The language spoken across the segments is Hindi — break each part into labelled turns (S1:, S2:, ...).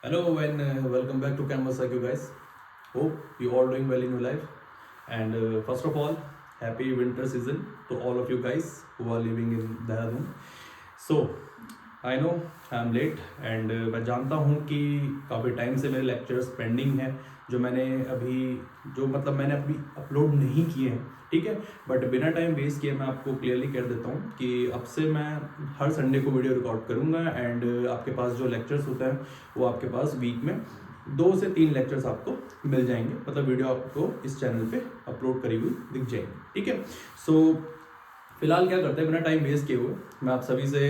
S1: Hello and welcome back to Canvas IQ, guys. Hope you all doing well in your life. And first of all, happy winter season to all of you guys who are living in Dehradun. So I know I'm late and मैं जानता हूँ कि काफ़ी टाइम से मेरे लेक्चर्स पेंडिंग हैं मैंने अभी अपलोड नहीं किए हैं, ठीक है। बट बिना टाइम वेस्ट किए मैं आपको क्लियरली कह देता हूँ कि अब से मैं हर संडे को वीडियो रिकॉर्ड करूँगा एंड आपके पास जो लेक्चर्स होते हैं वो आपके पास वीक में 2 से 3 लेक्चर्स आपको मिल जाएंगे, मतलब वीडियो आपको इस चैनल पे अपलोड करी हुई दिख जाएंगी, ठीक है। सो फिलहाल क्या करते हैं, बिना टाइम वेस्ट किए हुए मैं आप सभी से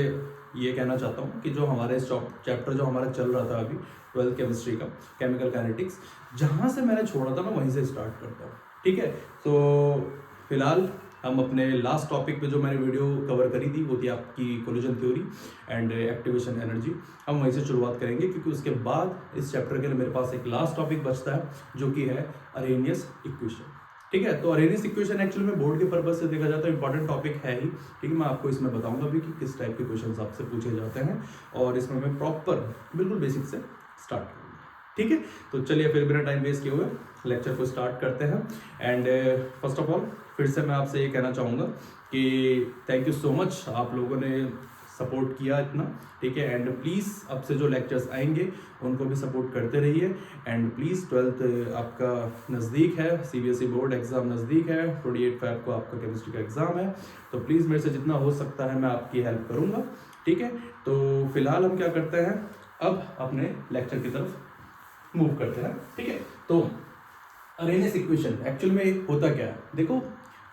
S1: ये कहना चाहता हूँ कि जो हमारे चैप्टर जो हमारा चल रहा था अभी 12th केमिस्ट्री का केमिकल काइनेटिक्स, जहाँ से मैंने छोड़ा था मैं वहीं से स्टार्ट करता हूँ, ठीक है। तो फिलहाल हम अपने लास्ट टॉपिक पे जो मैंने वीडियो कवर करी थी वो थी आपकी collision theory and activation energy. हम वहीं से शुरुआत करेंगे क्योंकि उसके बाद इस चैप्टर के लिए मेरे पास एक लास्ट टॉपिक बचता है जो कि है अरेनियस इक्वेशन, ठीक है। तो अरेनियस इक्वेशन एक्चुअली में बोर्ड के पर्पज से देखा जाए तो इंपॉर्टेंट टॉपिक है ही, ठीक है। मैं आपको इसमें बताऊंगा भी कि किस टाइप के क्वेश्चंस आपसे पूछे जाते हैं और इसमें मैं प्रॉपर बिल्कुल बेसिक से स्टार्ट करूंगा, ठीक है। तो चलिए फिर बिना टाइम वेस्ट किए हुए लेक्चर को स्टार्ट करते हैं। एंड फर्स्ट ऑफ ऑल फिर से मैं आपसे ये कहना चाहूँगा कि थैंक यू सो मच, आप लोगों ने सपोर्ट किया इतना, ठीक है। एंड प्लीज़ अब से जो लेक्चर्स आएंगे उनको भी सपोर्ट करते रहिए। एंड प्लीज़ 12th आपका नज़दीक है, सीबीएसई बोर्ड एग्ज़ाम नज़दीक है, 28 Feb को आपका केमिस्ट्री का एग्ज़ाम है, तो प्लीज़ मेरे से जितना हो सकता है मैं आपकी हेल्प करूँगा, ठीक है। तो फिलहाल हम क्या करते हैं, अब अपने लेक्चर की तरफ मूव करते हैं, ठीक है। तो अरेनियस इक्वेशन एक्चुअल में होता क्या है, देखो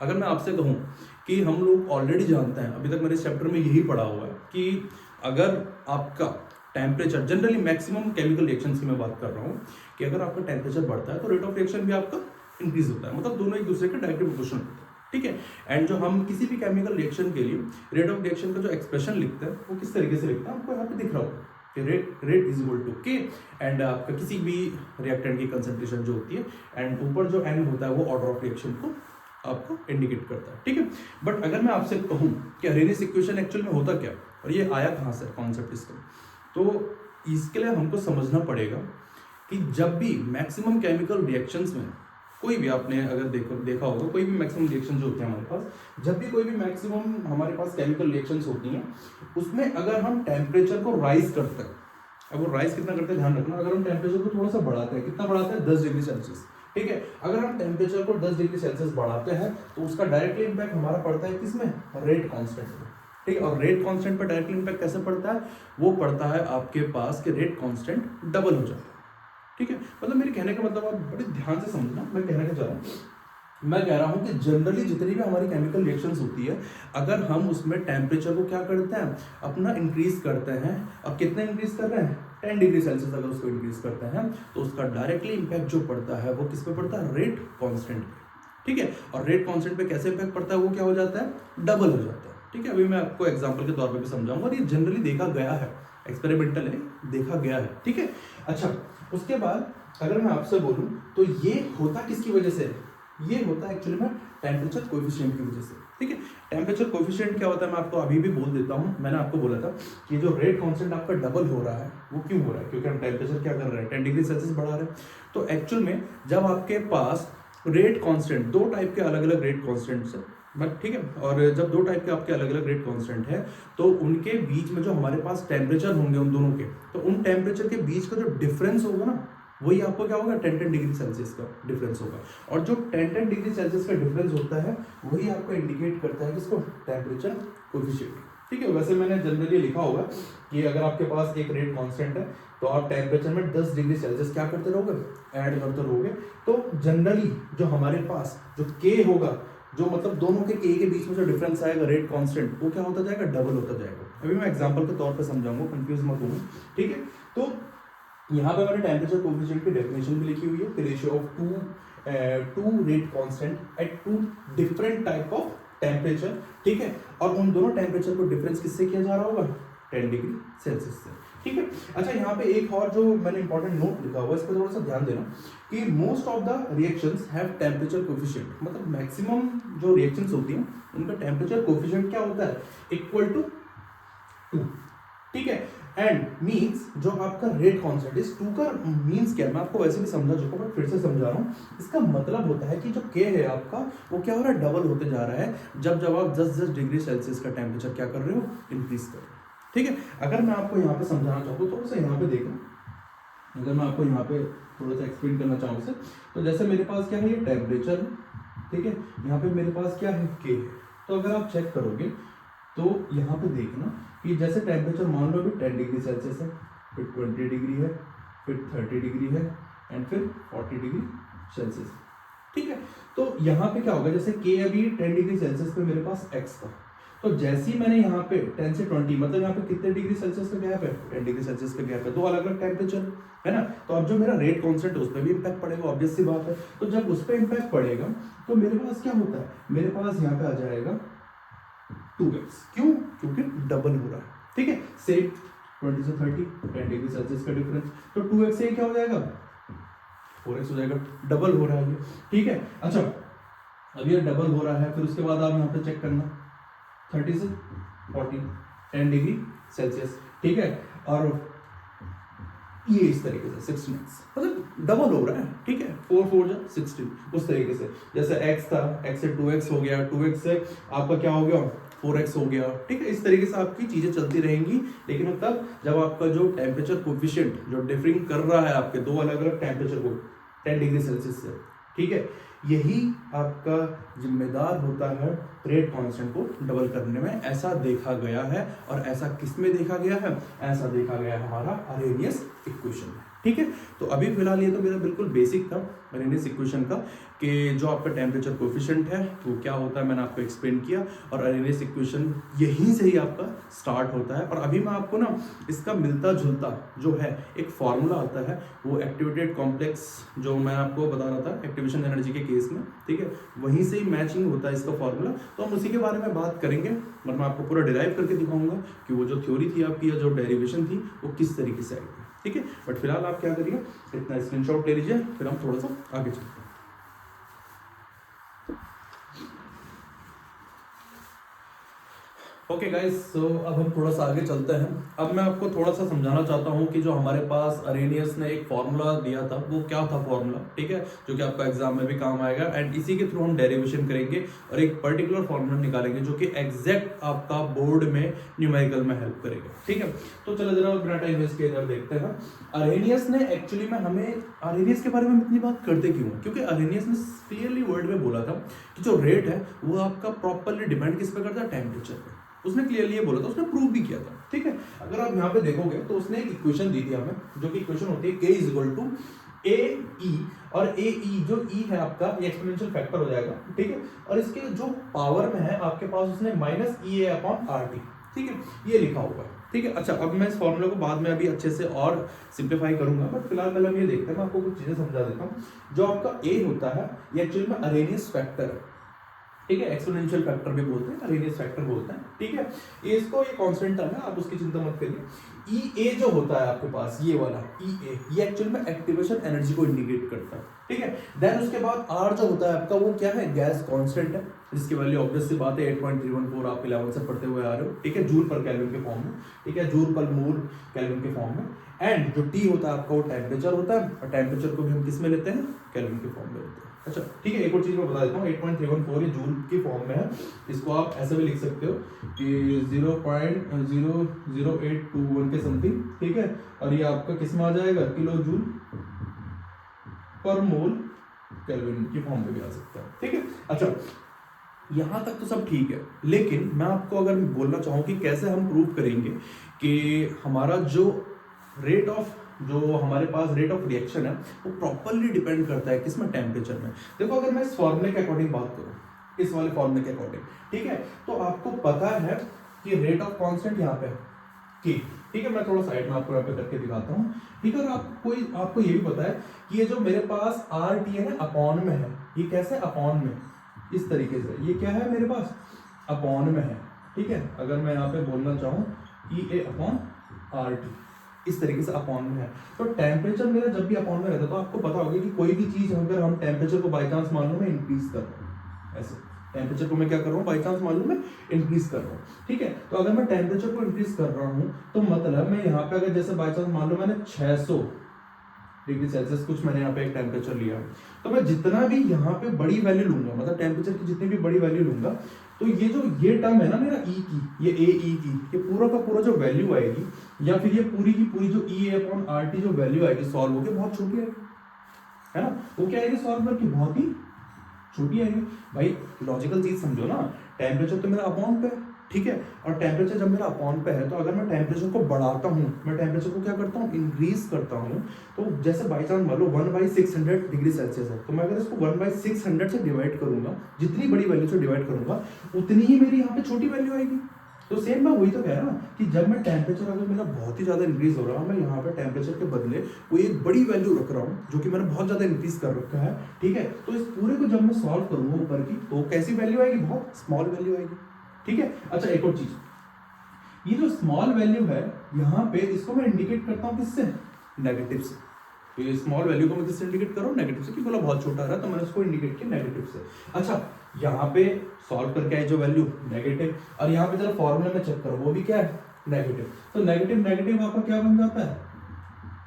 S1: अगर मैं आपसे कहूँ कि हम लोग ऑलरेडी जानते हैं, अभी तक मेरे चैप्टर में यही पढ़ा हुआ है कि अगर आपका temperature generally maximum chemical reactions की मैं बात कर रहा हूँ कि अगर आपका टेम्परेचर बढ़ता है तो रेट ऑफ रिएक्शन भी आपका इंक्रीज होता है, मतलब दोनों एक दूसरे के डायरेक्टली प्रोपोर्शनल होते हैं, ठीक है। एंड जो हम किसी भी केमिकल रिएक्शन के लिए रेट ऑफ रिएक्शन का जो एक्सप्रेशन लिखते हैं वो किस तरीके से लिखते हैं आपको यहाँ पे दिख रहा होगा कि रेट इज इक्वल टू के एंड आपका किसी भी रिएक्टेंट की कंसंट्रेशन जो होती है एंड ऊपर जो एन होता है वो ऑर्डर ऑफ रिएक्शन को आपको इंडिकेट करता है, ठीक है। बट अगर मैं आपसे कहूँ कि अरेनियस इक्वेशन एक्चुअल में होता क्या और ये आया कहाँ से कॉन्सेप्ट इसका, तो इसके लिए हमको समझना पड़ेगा कि जब भी मैक्सिमम केमिकल रिएक्शंस में कोई भी आपने अगर देखा होगा कोई भी मैक्सिमम रिएक्शन जो होती है हमारे पास, जब भी कोई भी मैक्सिमम हमारे पास केमिकल रिएक्शंस होती हैं उसमें अगर हम टेम्परेचर को राइज करते हैं, अब वो राइज कितना करते हैं ध्यान रखना, अगर हम टेम्परेचर को थोड़ा सा बढ़ाते हैं, कितना बढ़ाते हैं 10 डिग्री सेल्सियस, ठीक है। अगर हम टेम्परेचर को 10 डिग्री सेल्सियस बढ़ाते हैं तो उसका डायरेक्टली इंपैक्ट हमारा पड़ता है किसमें, रेट कांस्टेंट में, ठीक है। और रेट कांस्टेंट पर डायरेक्टली इंपैक्ट कैसे पड़ता है, वो पड़ता है आपके पास कि रेट कांस्टेंट डबल हो जाता है, ठीक है। मतलब मेरे कहने का मतलब आप बड़े ध्यान से समझना, मैं कहने का चाह रहा हूँ, मैं कह रहा हूँ कि जनरली जितनी भी हमारी केमिकल रिएक्शंस होती है अगर हम उसमें टेम्परेचर को क्या करते हैं अपना इंक्रीज करते हैं, अब कितना इंक्रीज कर रहे हैं 10 डिग्री सेल्सियस अगर उसको इंक्रीज करते हैं तो उसका डायरेक्टली इंपैक्ट जो पड़ता है वो किस पे पड़ता है, रेट कांस्टेंट पे, ठीक है। और रेट कांस्टेंट पे कैसे इंपैक्ट पड़ता है, वो क्या हो जाता है, डबल हो जाता है, ठीक है। अभी मैं आपको एग्जाम्पल के तौर पर भी समझाऊंगा और ये जनरली देखा गया है, एक्सपेरिमेंटल है, देखा गया है, ठीक है। अच्छा, उसके बाद अगर मैं आपसे बोलूं तो ये होता किसकी वजह से, ये होता है एक्चुअली में टेम्परेचर कोएफिशिएंट की वजह से, ठीक है। टेम्परेचर कोएफिशिएंट क्या होता है मैं आपको अभी भी बोल देता हूं, मैंने आपको बोला था कि जो रेट कांस्टेंट आपका डबल हो रहा है वो क्यों हो रहा है, क्योंकि हम टेम्परेचर क्या कर रहे हैं 10 डिग्री सेल्सियस बढ़ा रहे हैं। तो एक्चुअल में जब आपके पास रेट कांस्टेंट, दो टाइप के अलग अलग रेट कांस्टेंट्स है बट, ठीक है, और जब दो टाइप के आपके अलग अलग रेट कांस्टेंट है तो उनके बीच में जो हमारे पास टेम्परेचर होंगे उन दोनों के, तो उन टेम्परेचर के बीच का जो डिफरेंस होगा ना वही आपको क्या होगा 10 डिग्री सेल्सियस का डिफरेंस होगा। और जो 10 डिग्री सेल्सियस का डिफरेंस होता है वही आपको इंडिकेट करता है किसको, टेम्परेचर कोएफिशिएंट, ठीक है। वैसे मैंने जनरली लिखा होगा कि अगर आपके पास एक रेट कांस्टेंट है तो आप टेम्परेचर में 10 डिग्री सेल्सियस क्या करते रहोगे, ऐड करते रहोगे, तो जनरली जो हमारे पास जो के होगा, जो मतलब दोनों के के बीच में जो डिफरेंस आएगा रेट कांस्टेंट, वो क्या होता जाएगा, डबल होता जाएगा। अभी मैं एग्जांपल के तौर पे समझाऊंगा, कंफ्यूज मत होना, ठीक है। तो यहाँ पे मैंने टेम्परेचर कोएफिशिएंट की डेफिनेशन भी लिखी हुई है, the ratio of two rate constant at two different type of temperature, ठीक है। और उन दोनों टेम्परेचर को डिफरेंस किससे किया जा रहा होगा, 10 डिग्री सेल्सियस से, ठीक है। अच्छा, यहाँ पे एक और जो मैंने इंपॉर्टेंट नोट लिखा हुआ है इस पर थोड़ा सा ध्यान देना कि most of the reactions have temperature coefficient, मतलब मैक्सिमम जो रिएक्शंस होती हैं उनका टेम्परेचर कोएफिशिएंट क्या होता है, इक्वल टू 2, ठीक है। एंड मीन्स जो आपका रेट कांस्टेंट, इस टू का मीन्स क्या है मैं आपको वैसे भी समझा चुका हूँ, बट फिर से समझा रहा हूँ। इसका मतलब होता है कि जो के है आपका वो क्या हो रहा है, डबल होते जा रहा है जब जब आप 10-10 डिग्री सेल्सियस का टेम्परेचर क्या कर रहे हो, इंक्रीज कर रहे हो। ठीक है, अगर मैं आपको यहाँ पे समझाना चाहूँ तो थोड़ा सा यहाँ पे देखो, अगर मैं आपको यहाँ पे थोड़ा सा एक्सप्लेन करना चाहूँ से, तो जैसे मेरे पास क्या है, ये टेम्परेचर है, ठीक है, यहाँ पे मेरे पास क्या है, के है। तो अगर आप चेक करोगे तो यहाँ पे देखना कि जैसे टेम्परेचर मान लो अभी 10 डिग्री सेल्सियस है, फिर 20 डिग्री है, फिर 30 डिग्री है, एंड फिर 40 डिग्री सेल्सियस। ठीक है, तो यहाँ पे क्या होगा, जैसे के अभी 10 डिग्री सेल्सियस पे मेरे पास एक्स का, तो जैसे ही मैंने यहाँ पे 10 से 20 मतलब यहाँ पे कितने डिग्री सेल्सियस का गैप है, 10 डिग्री सेल्सियस का गैप है, दो अलग अलग टेम्परेचर है ना। तो अब जो मेरा रेट कांस्टेंट है उस पर भी इम्पैक्ट पड़ेगा, ऑब्वियस सी बात है। तो जब उस पर इम्पैक्ट पड़ेगा तो मेरे पास क्या होता है, मेरे पास यहाँ पे आ जाएगा 2x, क्यों, क्योंकि डबल हो रहा है। ठीक है, सेम 20 से 30 10 डिग्री सेल्सियस का डिफरेंस, तो 2x से क्या हो जाएगा, 4x हो जाएगा, डबल हो रहा है ये। ठीक है, अच्छा अब ये डबल हो रहा है, फिर उसके बाद आप यहाँ पे चेक करना 30 से 40 10 डिग्री सेल्सियस। ठीक है, और ये इस तरीके से 16x, मतलब डबल हो रहा है। ठीक है, 4 4 जा 16, उस तरीके से जैसे x था, x से 2x हो गया, 2x से आपका क्या हो गया, 4x हो गया। ठीक है, इस तरीके से आपकी चीजें चलती रहेंगी, लेकिन तब जब आपका जो टेम्परेचर कोफिशिएंट जो डिफरिंग कर रहा है आपके दो अलग अलग टेम्परेचर को 10 डिग्री सेल्सियस से, ठीक है, यही आपका जिम्मेदार होता है रेट कांस्टेंट को डबल करने में। ऐसा देखा गया है, और ऐसा किस में देखा गया है, ऐसा देखा गया है हमारा अरेनियस इक्वेशन में। ठीक है, तो अभी फिलहाल ये तो मेरा बिल्कुल बेसिक था अरेनियस इक्वेशन का, कि जो आपका टेम्परेचर कोफिशिएंट है वो क्या होता है, मैंने आपको एक्सप्लेन किया, और अरेनियस इक्वेशन यहीं से ही आपका स्टार्ट होता है। और अभी मैं आपको ना इसका मिलता जुलता जो है एक फॉर्मूला आता है, वो एक्टिवेटेड कॉम्प्लेक्स जो मैं आपको बता रहा था एक्टिवेशन एनर्जी के केस में, ठीक है, वहीं से ही मैचिंग होता है इसका फॉर्मूला। तो हम उसी के बारे में बात करेंगे, और मैं आपको पूरा डिराइव करके दिखाऊंगा कि वो जो थ्योरी थी आपकी या जो डेरिवेशन थी वो किस तरीके से आई। ठीक है, बट फिलहाल आप क्या करिए, इतना स्क्रीनशॉट ले लीजिए, फिर हम थोड़ा सा आगे चलते हैं। ओके गाइस, सो अब हम थोड़ा सा आगे चलते हैं। अब मैं आपको थोड़ा सा समझाना चाहता हूँ कि जो हमारे पास अरेनियस ने एक फॉर्मूला दिया था वो क्या था फॉर्मूला, ठीक है, जो कि आपका एग्जाम में भी काम आएगा, एंड इसी के थ्रू हम डेरिवेशन करेंगे और एक पर्टिकुलर फॉर्मूला निकालेंगे जो कि एग्जैक्ट आपका बोर्ड में न्यूमेरिकल में हेल्प करेगा। ठीक है, तो चलो जरा बिना टाइम वेस्ट किए इधर देखते हैं। अरेनियस ने एक्चुअली में हमें अरेनियस के बारे में इतनी बात करते क्यों, क्योंकि अरेनियस ने क्लियरली वर्ड में बोला था कि जो रेट है वो आपका प्रॉपरली डिपेंड किस पे करता है, टेम्परेचर पे। उसने क्लियरली ये बोला था, उसने प्रूव भी किया था। ठीक है, अगर आप यहाँ पे देखोगे तो उसने एक इक्वेशन दी थी हमें, जो कि इक्वेशन होती है k is to A E, और ए ई जो ई है आपका ये एक्सपोनेंशियल फैक्टर हो जाएगा। ठीक है, और इसके जो पावर में है आपके पास उसने minus E A upon R T, ठीक है, ये लिखा हुआ है। ठीक है, अच्छा अब मैं इस फॉर्मूले को बाद में अभी अच्छे से और सिंप्लीफाई करूंगा, बट फिलहाल पहले हम ये देखते हैं, मैं आपको कुछ चीजें समझा देता हूँ। जो आपका ए होता है ये एक्चुअली में अरेनियस फैक्टर है। ठीक है, एक्सपोनेंशियल फैक्टर भी बोलते हैं, अरेनियस फैक्टर बोलते हैं। ठीक है, ये इसको ये कांस्टेंट टर्म है, आप उसकी चिंता मत करिए। ई ए जो होता है आपके पास ये वाला ई ए, ये एक्चुअल में एक्टिवेशन एनर्जी को इंडिकेट करता है। ठीक है, देन उसके बाद आर जो होता है आपका वो क्या है, गैस कांस्टेंट है, जिसकी वैल्यू ऑब्वियस सी बात है 8.314 आप 11 से पढ़ते हुए आ रहे हो। ठीक है, जूल पर केल्विन के फॉर्म में, ठीक है, जूल पर मोल केल्विन के फॉर्म में। एंड जो टी होता है आपका वो टेम्परेचर होता है, और टेम्परेचर को भी हम किस में लेते हैं, केल्विन के फॉर्म में लेते हैं। अच्छा ठीक है, एक और चीज मैं बता देता हूँ, 8.314 ये जूल की फॉर्म में है, इसको आप ऐसे भी लिख सकते हो कि 0.00821 के समथिंग। ठीक है, और ये आपका किस में आ जाएगा, किलो जूल पर मोल केल्विन की फॉर्म में भी आ सकता है। ठीक है, अच्छा यहां तक तो सब ठीक है, लेकिन मैं आपको अगर बोलना चाहूँ कि कैसे हम प्रूव करेंगे कि हमारा जो रेट ऑफ रिएक्शन है वो प्रॉपरली डिपेंड करता है किसमें, टेम्परेचर में। देखो अगर मैं इस फॉर्मूले के अकॉर्डिंग बात करूं, इस वाले फॉर्मूले के अकॉर्डिंग, ठीक है, तो आपको पता है कि रेट ऑफ कांस्टेंट यहाँ पे ठीक है, मैं थोड़ा साइड में आपको यहाँ पे करके दिखाता हूँ। ठीक है, और आपको ये भी पता है कि ये जो मेरे पास आर टी है ना अपॉन में है, ये कैसे अपॉन में, इस तरीके से, ये क्या है मेरे पास अपॉन में है। ठीक है, अगर मैं यहाँ पे बोलना चाहूँ ई ए अपॉन आर टी, इस तरीके से अपॉन में है, तो टेम्परेचर मेरा जब भी अपॉन में रहता है तो आपको पता होगा कि कोई भी चीज अगर हम टेम्परेचर को बाय चांस मान लो मैं इंक्रीज कर रहा हूँ ऐसे, टेम्परेचर को मैं क्या कर रहा हूँ, बाई चांस मान लो मैं इंक्रीज कर रहा हूँ, ठीक है। तो अगर मैं टेम्परेचर को इंक्रीज कर रहा हूँ तो मतलब मैं यहाँ पे अगर जैसे बाई चांस मान लो मैंने 600 डिग्री सेल्सियस कुछ मैंने यहाँ पे एक टेम्परेचर लिया, तो मैं जितना भी यहाँ पे बड़ी वैल्यू लूंगा, मतलब टेम्परेचर की जितनी भी बड़ी वैल्यू लूंगा, तो ये जो ये टर्म है ना मेरा ई की, ये ए ई की, ये पूरा का पूरा जो वैल्यू आएगी, या फिर ये पूरी की पूरी जो ई अपॉन आर टी जो वैल्यू आएगी सॉल्व होकर बहुत छोटी आएगी, है ना। वो क्या आएगी सॉल्व करके, बहुत ही छोटी आएगी। भाई लॉजिकल चीज समझो ना, टेम्परेचर तो मेरा अपॉन पे है, ठीक है, और टेम्परेचर जब मेरा अपॉन पे है तो अगर मैं टेम्परेचर को बढ़ाता हूँ, मैं टेम्परेचर को क्या करता हूँ, इंक्रीज करता हूँ, तो जैसे बाई चांस मान लो 1/600 डिग्री सेल्सियस है, तो मैं अगर इसको 1/600 से डिवाइड करूंगा, जितनी बड़ी वैल्यू से डिवाइड करूंगा उतनी ही मेरी यहाँ पे छोटी वैल्यू आएगी। तो सेम मैं वही तो कह रहा हूँ कि जब मैं टेम्परेचर अगर मेरा बहुत ही ज़्यादा इंक्रीज हो रहा है, मैं यहाँ पे टेम्परेचर के बदले वो एक बड़ी वैल्यू रख रहा हूँ जो कि मैंने बहुत ज़्यादा इंक्रीज कर रखा है, ठीक है। तो इस पूरे को जब मैं सॉल्व करूँगा ऊपर की, तो कैसी वैल्यू आएगी, बहुत स्मॉल वैल्यू आएगी, ठीक है। अच्छा एक और चीज़, ये जो स्मॉल वैल्यू है यहाँ पे, इसको मैं इंडिकेट करता हूँ किससे, नेगेटिव से। तो ये स्मॉल वैल्यू को मैं किससे इंडिकेट कर रहा हूँ, नेगेटिव से, क्योंकि बोला बहुत छोटा रहा है तो मैंने उसको इंडिकेट किया नेगेटिव से। अच्छा यहाँ पे सॉल्व करके आए जो वैल्यू नेगेटिव, और यहाँ पे जरा फॉर्मूला में चेक करो वो भी क्या है, नेगेटिव। तो नेगेटिव नेगेटिव आपका क्या बन जाता है,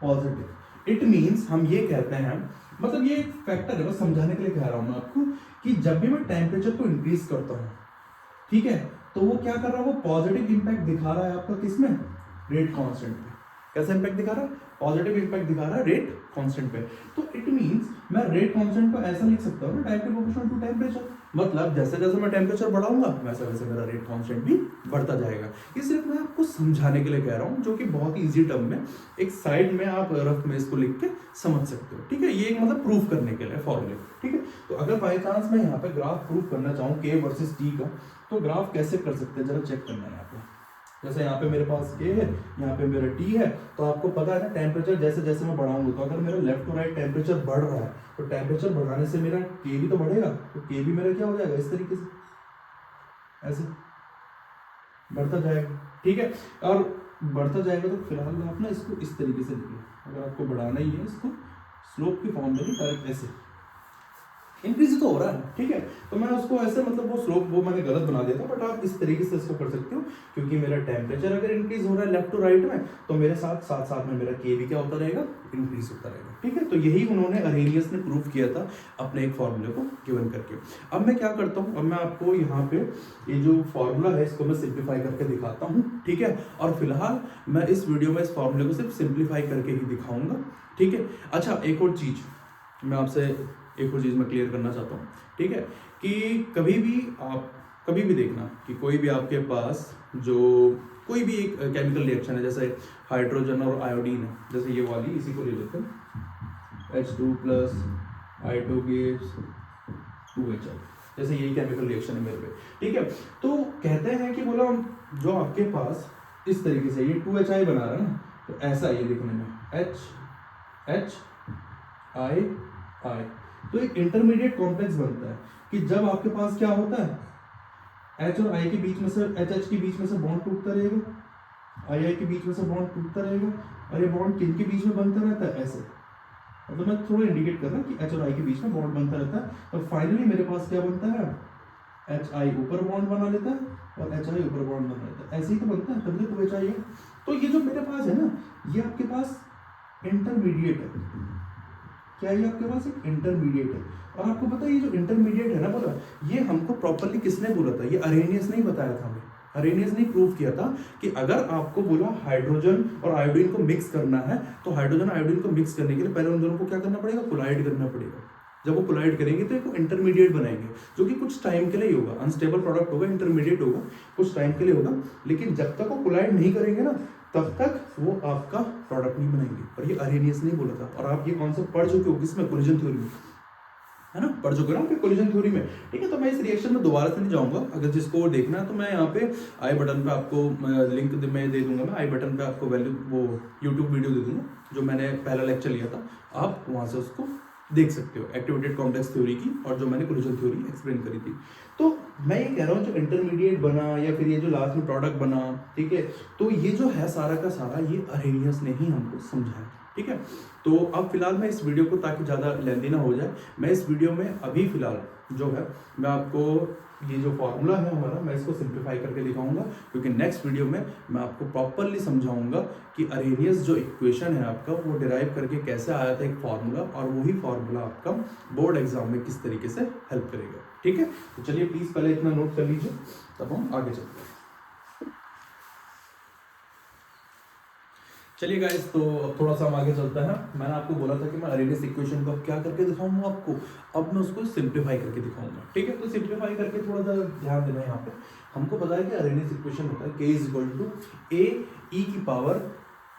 S1: पॉजिटिव। इट मीन्स हम ये कहते हैं, मतलब ये एक फैक्टर है, बस समझाने के लिए कह रहा हूँ मैं आपको, कि जब भी मैं टेम्परेचर को इंक्रीज करता हूँ, ठीक है, तो वो क्या कर रहा है, वो पॉजिटिव इंपैक्ट दिखा रहा है आपका किसमें, रेट कांस्टेंट पे। कैसा इंपैक्ट दिखा रहा है, पॉजिटिव इंपैक्ट दिखा रहा है रेट कांस्टेंट पे। तो इट मींस मैं रेट कांस्टेंट को ऐसा लिख सकता हूँ ना, डायरेक्टली प्रोपोर्शनल टू टेम्परेचर, मतलब जैसे जैसे मैं टेम्परेचर बढ़ाऊंगा वैसे वैसे मेरा रेट कांस्टेंट भी बढ़ता जाएगा। ये सिर्फ मैं आपको समझाने के लिए कह रहा हूँ, जो कि बहुत ही इजी टर्म में एक साइड में आप रफ में इसको लिख के समझ सकते हो, ठीक है। ये एक मतलब प्रूफ करने के लिए फॉर्मूले, ठीक है। तो अगर बाई चांस मैं यहाँ पे ग्राफ प्रूफ करना चाहूँ के वर्सेस टी का, तो ग्राफ कैसे कर सकते हैं जरा चेक करना है आपको। जैसे यहाँ पे मेरे पास के है, यहाँ पे मेरा टी है, तो आपको पता है ना टेम्परेचर जैसे जैसे मैं बढ़ाऊंगा, तो अगर मेरा लेफ्ट टू राइट टेम्परेचर बढ़ रहा है, तो टेम्परेचर बढ़ाने से मेरा के भी तो बढ़ेगा, तो के भी मेरा क्या हो जाएगा, इस तरीके से ऐसे बढ़ता जाएगा, ठीक है। और बढ़ता जाएगा, तो फिलहाल आप ना इसको इस तरीके से लिखिए, अगर आपको बढ़ाना ही है इसको स्लोप की फॉर्म में डायरेक्ट ऐसे इंक्रीज तो हो रहा है, ठीक है। तो मैं उसको ऐसे मतलब वो स्लोप वो मैंने गलत बना दिया था, बट आप इस तरीके से इसको कर सकते हो, क्योंकि मेरा टेम्परेचर अगर इंक्रीज हो रहा है लेफ्ट टू राइट में, तो मेरे साथ साथ साथ में मेरा के भी क्या होता रहेगा, इंक्रीज होता रहेगा, ठीक है। तो यही उन्होंने अरेनियस ने प्रूव किया था अपने एक फॉर्मूले को गिवन करके। अब मैं क्या करता हूँ, अब मैं आपको यहाँ पे ये जो फॉर्मूला है इसको मैं सिंप्लीफाई करके दिखाता हूँ, ठीक है। और फिलहाल मैं इस वीडियो में इस फॉर्मूले को सिर्फ सिंप्लीफाई करके ही दिखाऊंगा, ठीक है। अच्छा एक और चीज़ मैं आपसे एक और चीज़ मैं क्लियर करना चाहता हूँ, ठीक है, कि कभी भी आप कभी भी देखना कि कोई भी आपके पास जो कोई भी एक केमिकल रिएक्शन है, जैसे हाइड्रोजन और आयोडीन है, जैसे ये वाली, इसी को ले लेते हैं H2 plus I2 gives 2HI, जैसे यही केमिकल रिएक्शन है मेरे पे, ठीक है। तो कहते हैं कि बोला जो आपके पास इस तरीके से ये 2HI बना रहा है ना, तो ऐसा ये दिखने में HHI, तो एक इंटरमीडिएट कॉम्प्लेक्स बनता है कि जब आपके पास क्या होता है, H और I के बीच में से, HH के बीच में से बॉन्ड टूटता रहेगा, I के बीच में से बॉन्ड टूटता रहेगा, और ये बॉन्ड किन के बीच में बनता रहता है, ऐसे। मतलब मैं थोड़ा इंडिकेट कर रहा हूँ कि H और I के बीच में बॉन्ड बनता रहता है, तो फाइनली मेरे पास क्या बनता है, HI ऊपर बॉन्ड बना लेता है और HI ऊपर बॉन्ड बना लेता है, ऐसे ही तो बनता है, तभी तो 2HI है। तो ये जो मेरे पास है ना, ये आपके पास इंटरमीडिएट है, क्या ये आपके पास एक इंटरमीडिएट है। और आपको पता है ये जो इंटरमीडिएट है ना, बोला ये हमको प्रॉपर्ली किसने बोला था, ये अरेनियस ने बताया था हमें, अरेनियस ने प्रूव किया था कि अगर आपको बोला हाइड्रोजन और आयोडीन को मिक्स करना है, तो हाइड्रोजन आयोडीन को मिक्स करने के लिए पहले उन दोनों को क्या करना पड़ेगा, कोलाइड करना पड़ेगा। जब वो कोलाइड करेंगे तो एक इंटरमीडिएट बनाएंगे, जो कि कुछ टाइम के लिए होगा, अनस्टेबल प्रोडक्ट होगा, इंटरमीडिएट होगा, कुछ टाइम के लिए होगा, लेकिन जब तक वो कोलाइड नहीं करेंगे ना, तब तक वो आपका प्रोडक्ट नहीं बनाएंगे। और ये अरेनियस ने बोला था, और आप ये कॉन्सेप्ट पढ़ चुके हो किसमें, कोलिजन थ्योरी में, है ना, पढ़ चुके हो ना कोलिजन थ्योरी में, ठीक है। तो मैं इस रिएक्शन में दोबारा से नहीं जाऊंगा, अगर जिसको देखना है तो मैं यहाँ पे आई बटन पे आपको लिंक मैं दे दूंगा, मैं आई बटन पे आपको वैल्यू वो यूट्यूब वीडियो दे दूंगा, जो मैंने पहला लेक्चर लिया था, आप वहाँ से उसको देख सकते हो, एक्टिवेटेड कॉम्प्लेक्स थ्योरी की, और जो मैंने कोलिजन थ्योरी एक्सप्लेन करी थी। तो मैं ये कह रहा हूँ जो इंटरमीडिएट बना या फिर ये जो लास्ट में प्रोडक्ट बना, ठीक है, तो ये जो है सारा का सारा ये अरेनियस ने ही हमको समझाया, ठीक है। तो अब फिलहाल मैं इस वीडियो को, ताकि ज़्यादा लेंदी ना हो जाए, मैं इस वीडियो में अभी फिलहाल जो है मैं आपको ये जो फॉर्मूला है हमारा, मैं इसको सिंप्लीफाई करके दिखाऊंगा, क्योंकि नेक्स्ट वीडियो में मैं आपको प्रॉपरली समझाऊंगा कि अरेनियस जो इक्वेशन है आपका वो डिराइव करके कैसे आया था एक फार्मूला, और वही फार्मूला आपका बोर्ड एग्जाम में किस तरीके से हेल्प करेगा। ठीक है, तो चलिए प्लीज पहले इतना नोट कर लीजिए, तब हम आगे चलते हैं। चलिए गाइस, तो अब थोड़ा सा हम आगे चलते हैं। मैंने आपको बोला था कि मैं अरेनियस इक्वेशन को अब क्या करके दिखाऊंगा आपको, अब मैं उसको सिंप्लीफाई करके दिखाऊंगा। ठीक है, तो सिंप्लीफाई करके थोड़ा सा ध्यान देना है। यहाँ पे हमको पता है कि अरेनियस इक्वेशन होता है k is equal to a e की power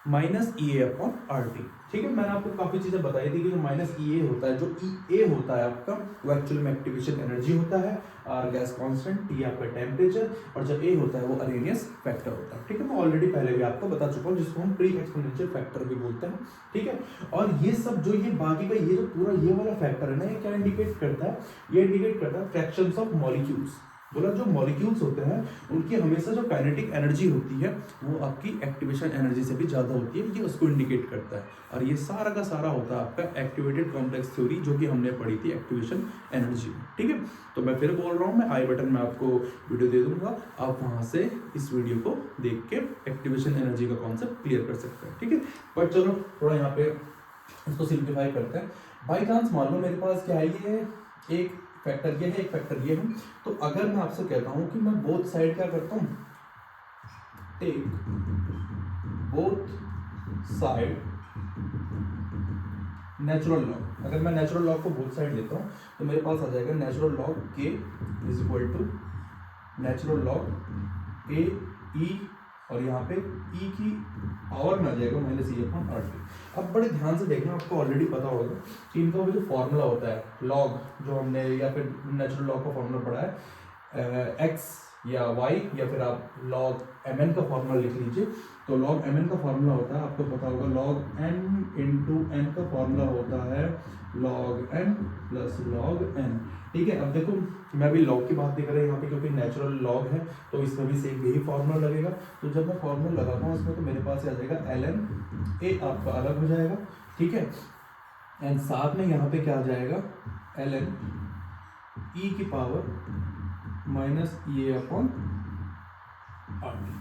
S1: minus E A upon R T. ठीक है, मैंने आपको काफी चीजें बताई थी कि जो माइनस ई ए होता है, जो ई ए होता है आपका, वो एक्चुअल में एक्टिवेशन एनर्जी होता है, आर गैस कांस्टेंट, टी आपका टेम्परेचर, और जब ए होता है वो अरेनियस फैक्टर होता है। ठीक है, मैं ऑलरेडी पहले भी आपको बता चुका हूँ, जिसको हम प्री एक्सपोनेंशियल फैक्टर भी बोलते हैं। ठीक है, और ये सब जो ये बाकी का ये जो पूरा ये वाला फैक्टर है ना, ये क्या इंडिकेट करता है, ये इंडिकेट करता है फ्रैक्शंस ऑफ मॉलिक्यूल्स। बोला जो मॉलिक्यूल्स होते हैं उनकी हमेशा जो काइनेटिक एनर्जी होती है वो आपकी एक्टिवेशन एनर्जी से भी ज़्यादा होती है, ये उसको इंडिकेट करता है। और ये सारा का सारा होता है आपका एक्टिवेटेड कॉम्प्लेक्स थ्योरी, जो कि हमने पढ़ी थी एक्टिवेशन एनर्जी में। ठीक है, तो मैं फिर बोल रहा हूँ, मैं आई बटन में आपको वीडियो दे दूंगा, आप वहाँ से इस वीडियो को देख के एक्टिवेशन एनर्जी का कॉन्सेप्ट क्लियर कर सकते हैं। ठीक है, बट चलो थोड़ा यहाँ पे इसको सिंप्लीफाई करते हैं। बाई चांस मान लो मेरे पास क्या है, ये एक फैक्टर ये है, एक फैक्टर ये है, तो अगर मैं आपसे कहता हूं कि मैं बोथ साइड क्या करता हूं, take both side natural log, अगर मैं नेचुरल लॉग को बोथ साइड लेता हूं तो मेरे पास आ जाएगा natural log K is equal to natural log A E, और यहाँ पे ई की पावर में आ जाएगा minus E upon R T. अब बड़े ध्यान से देखना, आपको ऑलरेडी पता होगा कि इनका वो जो फॉर्मूला होता है लॉग, जो हमने या फिर नेचुरल लॉग का फॉर्मूला पढ़ा है, एक्स या वाई, या फिर आप लॉग एम एन का फॉर्मूला लिख लीजिए। तो लॉग एम एन का फॉर्मूला होता है, आपको पता होगा, लॉग एन इंटू एन का फॉर्मूला होता है log N plus log N. ठीक है, अब देखो मैं भी लॉग की बात नहीं कर रहा यहाँ पे, क्योंकि नेचुरल लॉग है तो इसमें भी सेम यही फॉर्मूला लगेगा। तो जब मैं फॉर्मूला लगाता हूँ इसमें, तो मेरे पास आ जाएगा एल एन ए आपका अलग हो जाएगा। ठीक है, एंड साथ में यहाँ पे क्या आ जाएगा, एल एन ई की power minus E A upon R T.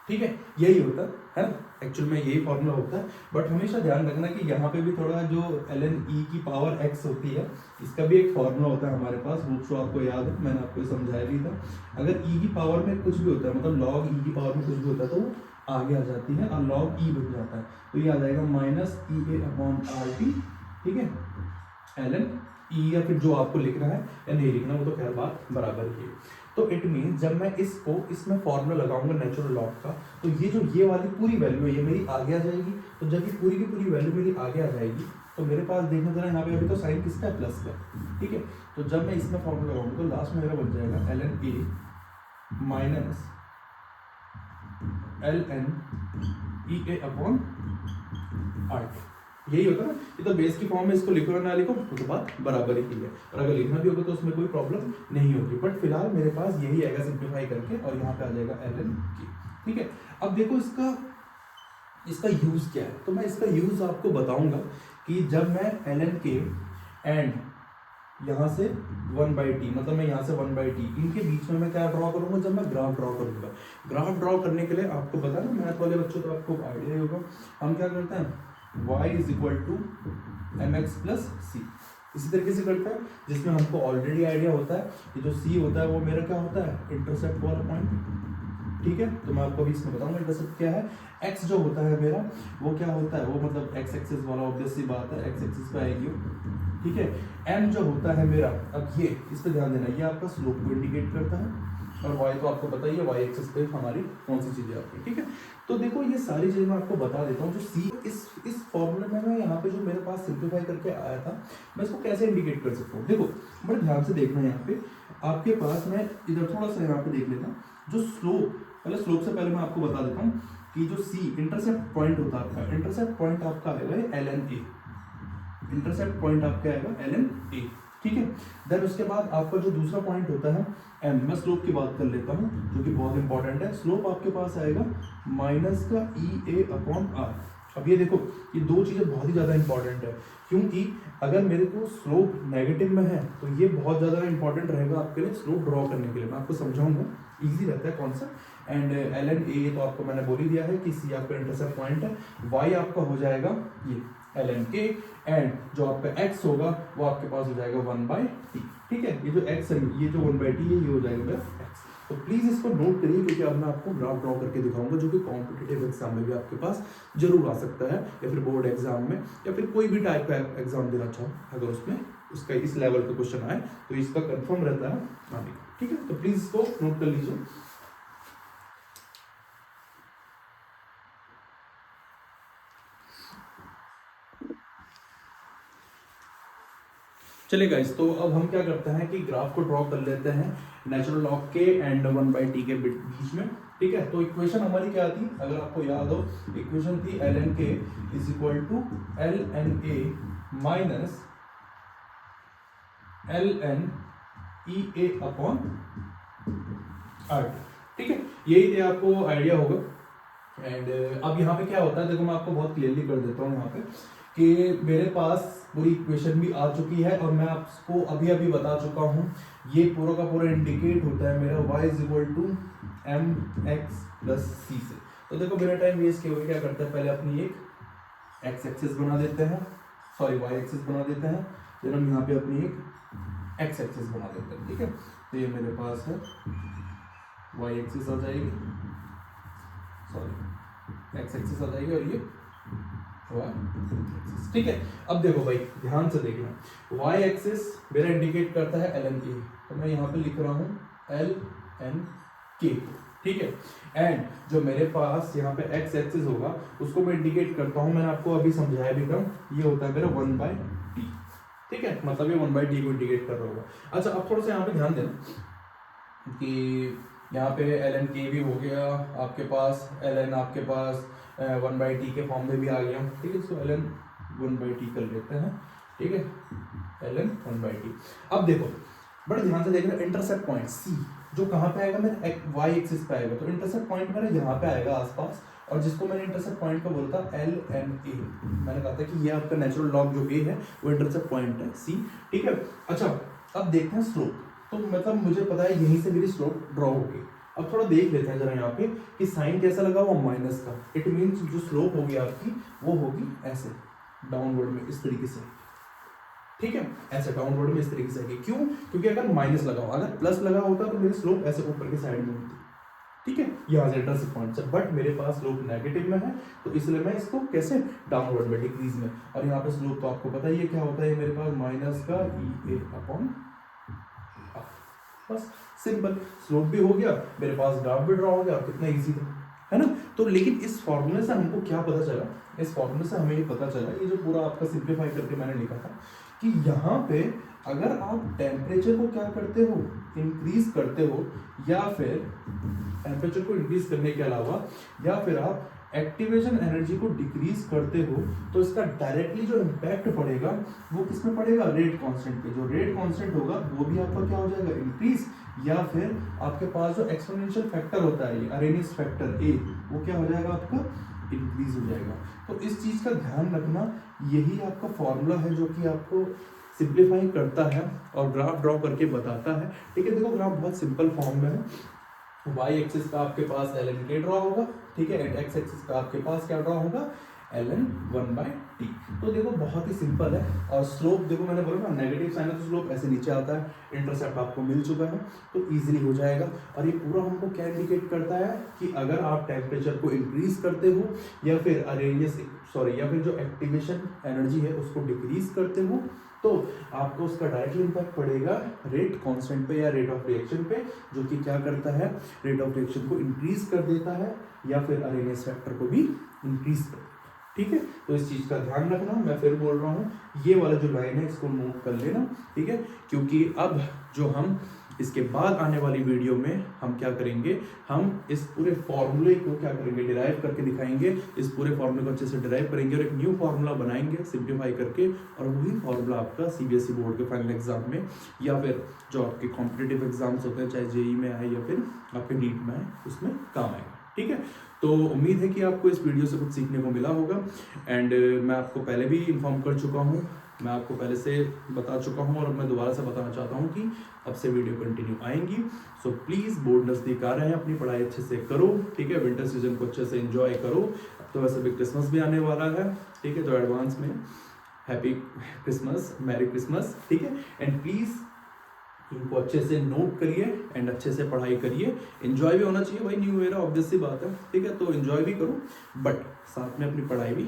S1: ठीक है, यही होता है ना, एक्चुअल में यही फॉर्मूला होता है। बट हमेशा ध्यान रखना कि यहाँ पे भी थोड़ा जो एल एन ई की पावर एक्स होती है, इसका भी एक फॉर्मूला होता है हमारे पास, वो आपको याद है, मैंने आपको समझाया भी था। अगर ई की पावर में कुछ भी होता है, मतलब लॉग ई की पावर में कुछ भी होता है, तो वो आगे आ जाती है और लॉग ई बन जाता है, तो ये आ जाएगा minus E A upon R T. ठीक है, एल एन ई, या फिर जो आपको लिखना है या नहीं लिखना वो तो खैर बात बराबर ही है। तो इट मीन जब मैं इसको इसमें फॉर्मूला लगाऊंगा नेचुरल लॉग का, तो ये वाली पूरी वैल्यू है ये मेरी आगे आ जाएगी। तो जब ये पूरी की पूरी वैल्यू मेरी आगे आ जाएगी, तो मेरे पास देखना जरा यहाँ पे अभी तो साइन किसका है, प्लस का। ठीक है, तो जब मैं इसमें फॉर्मूला लगाऊंगा तो लास्ट में मेरा बन जाएगा L N A minus L N E A upon R T. यही होता है ना, ये तो बेस की फॉर्म में, इसको लिखो या ना लिखो वो तो बात बराबर ही है, और अगर लिखना भी होगा तो उसमें कोई प्रॉब्लम नहीं होगी। बट फिलहाल मेरे पास यही आएगा सिंप्लीफाई करके, और यहाँ पे आ जाएगा एल एन की। ठीक है, अब देखो इसका यूज क्या है, तो मैं इसका यूज आपको बताऊंगा कि जब मैं एल एन के एंड यहाँ से 1/t, मतलब मैं यहाँ से 1/t, इनके बीच में मैं क्या ड्रॉ करूंगा, जब मैं ग्राफ ड्रॉ करूंगा। ग्राफ ड्रॉ करने के लिए आपको पता है, मैथ वाले बच्चों तो आपको आइडिया ही होगा, हम क्या करते हैं, y is equal to M X plus C, इसी तरीके से करते हैं, जिसमें हमको ऑलरेडी आइडिया होता है कि जो c होता है वो मेरा क्या होता है, इंटरसेप्ट वाला पॉइंट। ठीक है, तो मैं आपको अभी इसमें बताऊंगा इंटरसेप्ट क्या है। x जो होता है मेरा वो क्या होता है, वो मतलब x एक्सिस वाला, ऑब्वियस सी बात है x एक्सिस पे आएगी। ठीक है, m जो होता है मेरा, अब ये इस पे ध्यान देना, ये आपका स्लोप को इंडिकेट करता है, और y तो आपको पता ही है, y एक्सिस पे हमारी कौन सी चीजें आती है। ठीक है, तो देखो ये सारी चीजें मैं आपको बता देता हूँ। जो c इस फॉर्मूले में मैं यहाँ पे जो मेरे पास सिंप्लीफाई करके आया था, मैं इसको कैसे इंडिकेट कर सकता हूँ। देखो बड़े ध्यान से देखना, यहाँ पे आपके पास, मैं इधर थोड़ा सा यहाँ पे देख लेना, जो स्लोप, पहले स्लोप से पहले मैं आपको बता देता हूँ कि जो c इंटरसेप्ट पॉइंट होता है आपका, इंटरसेप्ट पॉइंट आपका आएगा L N A, intercept point आपका आएगा एल एन ए। ठीक है, देन उसके बाद आपका जो दूसरा पॉइंट होता है एम, मैं स्लोप की बात कर लेता हूँ जो कि बहुत इंपॉर्टेंट है। स्लोप आपके पास आएगा माइनस का ई ए अपॉन आर। अब ये देखो, ये दो चीज़ें बहुत ही ज़्यादा इंपॉर्टेंट है, क्योंकि अगर मेरे को स्लोप नेगेटिव में है तो ये बहुत ज़्यादा इंपॉर्टेंट रहेगा आपके लिए स्लोप ड्रॉ करने के लिए। मैं आपको समझाऊंगा, इजी रहता है concept. And L N A तो आपको मैंने बोल ही दिया है कि सी आपका इंटरसेप्ट पॉइंट है, वाई आपका हो जाएगा ये एल एन के, एंड जो आपका एक्स होगा वो आपके पास हो जाएगा 1/t। ठीक है, ये जो एक्स है, ये जो 1/t है, ये हो जाएगा मेरा एक्स। तो प्लीज इसको नोट करिए, क्योंकि अब मैं आपको ग्राफ ड्रॉ करके दिखाऊंगा जो कि कॉम्पिटिटिव एग्जाम में भी आपके पास जरूर आ सकता है, या फिर बोर्ड एग्जाम में, या फिर कोई भी टाइप का एग्जाम देना चाहो, अगर उसमें उसका इस लेवल का क्वेश्चन आए तो इसका कंफर्म रहता है आने का। ठीक है, तो प्लीज इसको नोट कर लीजिए। चलिए गाइस, तो अब हम क्या करते हैं कि ग्राफ को ड्रॉ कर लेते हैं नेचुरल लॉग के एंड 1/t के बीच में। ठीक है, तो इक्वेशन हमारी क्या थी, अगर आपको याद हो, इक्वेशन थी ln k is equal to ln a minus ln e a upon r। ठीक है, यही थे, आपको आइडिया होगा। एंड अब यहाँ पे क्या होता है, देखो मैं आपको बहुत क्लियरली कर देता हूँ यहाँ पे कि मेरे पास पूरी इक्वेशन भी आ चुकी है, और मैं आपको अभी अभी बता चुका हूँ, ये पूरा का पूरा इंडिकेट होता है मेरा y is equal to M X plus C से। तो देखो बिना टाइम वेस्ट किए हुए क्या करते हैं, पहले अपनी एक एक्स एक्सिस बना देते हैं, सॉरी वाई एक्सिस बना देते हैं, फिर हम यहाँ पे अपनी एक एक्स एक्सिस बना देते हैं। ठीक है, तो ये मेरे पास है वाई एक्सिस आ जाएगी, सॉरी एक्स एक्सिस आ जाएगी, और ये वाई एक्सिस। ठीक है, अब देखो भाई ध्यान से देखना, वाई एक्सिस मेरा इंडिकेट करता है एल एन के, तो मैं यहाँ पे लिख रहा हूँ एल एन के। ठीक है, एंड जो मेरे पास यहाँ पे एक्स एक्सिस होगा उसको मैं इंडिकेट करता हूँ, मैंने आपको अभी समझाया भी था, ये होता है मेरा 1/t। ठीक है, मतलब ये 1/t को इंडिकेट कर रहा होगा। अच्छा, अब थोड़ा सा यहाँ पे ध्यान देना कि यहाँ पे ln k भी हो गया आपके पास, ln आपके पास 1/t के फॉर्म में भी आ गया। ठीक है, इसको ln 1/t कर लेते हैं। ठीक है, ln 1/t। अब देखो बड़े ध्यान से देखना, इंटरसेप्ट पॉइंट c जो कहाँ पे आएगा, मेरे y एक्सिस पे आएगा, तो इंटरसेप्ट पॉइंट मेरा यहाँ पे आएगा आसपास, और जिसको मैंने इंटरसेप्ट पॉइंट का बोला था LNA, मैंने कहा था कि ये आपका नेचुरल लॉग जो a है वो इंटरसेप्ट पॉइंट है c। ठीक है, अच्छा अब देखते हैं स्लोप, तो मतलब मुझे पता है यहीं से मेरी स्लोप ड्रॉ होगी। अब थोड़ा देख लेते हैं जरा यहाँ पे कि साइन कैसा लगा हुआ, माइनस का। इट मीन्स जो स्लोप होगी आपकी वो होगी ऐसे डाउनवर्ड में, इस तरीके से। ठीक है, ऐसे डाउनवर्ड में इस तरीके से आएगी। क्यों? क्योंकि अगर माइनस लगा हुआ, अगर प्लस लगा होता तो मेरी स्लोप ऐसे ऊपर के साइड में होती। ठीक है, यहाँ से इंटरसेप्ट पॉइंट से, बट मेरे पास स्लोप नेगेटिव में है, तो इसलिए मैं इसको कैसे डाउनवर्ड में, डिक्रीज में। और यहाँ पे स्लोप तो आपको पता ही है क्या होता है, मेरे पास माइनस का ई ए अपॉन, बस सिंपल, स्लोप भी हो गया मेरे पास, ग्राफ भी ड्रॉ हो गया, कितना इजी था, है ना। तो लेकिन इस फॉर्मूले से हमको क्या पता चला, इस फॉर्मूले से हमें ये पता चला, ये जो पूरा आपका सिंप्लीफाई करके मैंने लिखा था, कि यहाँ पे अगर आप टेम्परेचर को क्या करते हो, इंक्रीज करते हो, या फिर टेम्परेचर को इंक्रीज करने के अलावा या फिर आप एक्टिवेशन एनर्जी को डिक्रीज करते हो, तो इसका डायरेक्टली जो इम्पैक्ट पड़ेगा वो किस में पड़ेगा, रेट कांस्टेंट पे। जो रेट कांस्टेंट होगा वो भी आपका क्या हो जाएगा, इंक्रीज, या फिर आपके पास जो एक्सपोनेंशियल फैक्टर होता है, अरेनियस फैक्टर ए, वो क्या हो जाएगा आपका, इंक्रीज हो जाएगा। तो इस चीज का ध्यान रखना, यही आपका फॉर्मूला है जो कि आपको सिंप्लीफाई करता है और ग्राफ ड्रॉ करके बताता है। ठीक है, देखो ग्राफ बहुत सिंपल फॉर्म में है, y एक्सिस का आपके पास ln k ड्रॉ होगा, ठीक है, एंड x एक्सिस का आपके पास क्या ड्रॉ होगा, ln 1/t। तो देखो बहुत ही सिंपल है, और स्लोप देखो मैंने बोला ना नेगेटिव साइन है तो स्लोप ऐसे नीचे आता है, इंटरसेप्ट आपको मिल चुका है तो इजीली हो जाएगा। और ये पूरा हमको क्या इंडिकेट करता है कि अगर आप टेम्परेचर को इंक्रीज करते हो, या फिर अरेनियस या फिर जो एक्टिवेशन एनर्जी है उसको डिक्रीज करते हो, तो आपको उसका डायरेक्टली इम्पैक्ट पड़ेगा रेट कांस्टेंट पे या रेट ऑफ रिएक्शन पे, जो कि क्या करता है, रेट ऑफ रिएक्शन को इंक्रीज कर देता है, या फिर अरेनियस फैक्टर को भी इंक्रीज कर देता है। ठीक है, तो इस चीज का ध्यान रखना, मैं फिर बोल रहा हूँ, ये वाला जो लाइन है इसको नोट कर लेना। ठीक है, क्योंकि अब जो हम इसके बाद आने वाली वीडियो में हम क्या करेंगे, हम इस पूरे फॉर्मूले को क्या करेंगे, डिराइव करके दिखाएंगे, इस पूरे फॉर्मूले को अच्छे से डिराइव करेंगे और एक न्यू फॉर्मूला बनाएंगे सिंप्लीफाई करके, और वही फॉर्मूला आपका सीबीएसई बोर्ड के फाइनल एग्जाम में, या फिर जो आपके कॉम्पिटिटिव एग्जाम्स होते हैं, चाहे जेई में आए या फिर आपके नीट में आए, उसमें काम आएगा। ठीक है। तो उम्मीद है कि आपको इस वीडियो से कुछ सीखने को मिला होगा एंड मैं आपको पहले भी इन्फॉर्म कर चुका हूँ, मैं आपको पहले से बता चुका हूँ और मैं दोबारा से बताना चाहता हूँ कि अब से वीडियो कंटिन्यू आएंगी। सो प्लीज़ बोर्ड नज़दीक आ रहे हैं, अपनी पढ़ाई अच्छे से करो, ठीक है। विंटर सीजन को अच्छे से एंजॉय करो। अब तो वैसे भी क्रिसमस भी आने वाला है, ठीक है। तो एडवांस में हैप्पी क्रिसमस, मैरी क्रिसमस, ठीक है। एंड प्लीज़ इनको अच्छे से नोट करिए एंड अच्छे से पढ़ाई करिए। एंजॉय भी होना चाहिए भाई, न्यू ईयर ऑब्वियस सी बात है, ठीक है। तो एंजॉय भी करो बट साथ में अपनी पढ़ाई भी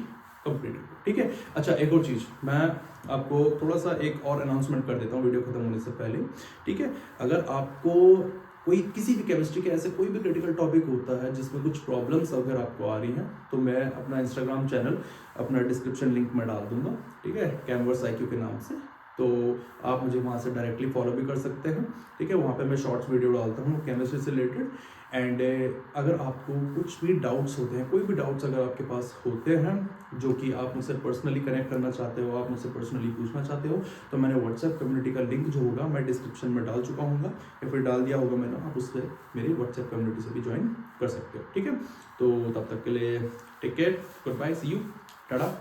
S1: कंप्लीट करो, ठीक है। अच्छा एक और चीज़ मैं आपको थोड़ा सा एक और अनाउंसमेंट कर देता हूँ वीडियो खत्म होने से पहले, ठीक है। अगर आपको कोई किसी भी केमिस्ट्री के ऐसे कोई भी क्रिटिकल टॉपिक होता है जिसमें कुछ प्रॉब्लम्स अगर आपको आ रही हैं तो मैं अपना इंस्टाग्राम चैनल अपना डिस्क्रिप्शन लिंक में डाल दूंगा, ठीक है, कैमवर्स IQ के नाम से। तो आप मुझे वहाँ से डायरेक्टली फॉलो भी कर सकते हैं, ठीक है। वहाँ पे मैं शॉर्ट्स वीडियो डालता हूँ केमिस्ट्री से रिलेटेड। एंड अगर आपको कुछ भी डाउट्स होते हैं, कोई भी डाउट्स अगर आपके पास होते हैं जो कि आप मुझसे पर्सनली कनेक्ट करना चाहते हो, आप मुझसे पर्सनली पूछना चाहते हो, तो मैंने व्हाट्सएप कम्युनिटी का लिंक जो होगा मैं डिस्क्रिप्शन में डाल चुका हूँ या फिर डाल दिया होगा मैंने, आप उससे मेरी व्हाट्सएप कम्युनिटी से भी ज्वाइन कर सकते हो, ठीक है। तो तब तक के लिए take care, good bye, see you, Tata.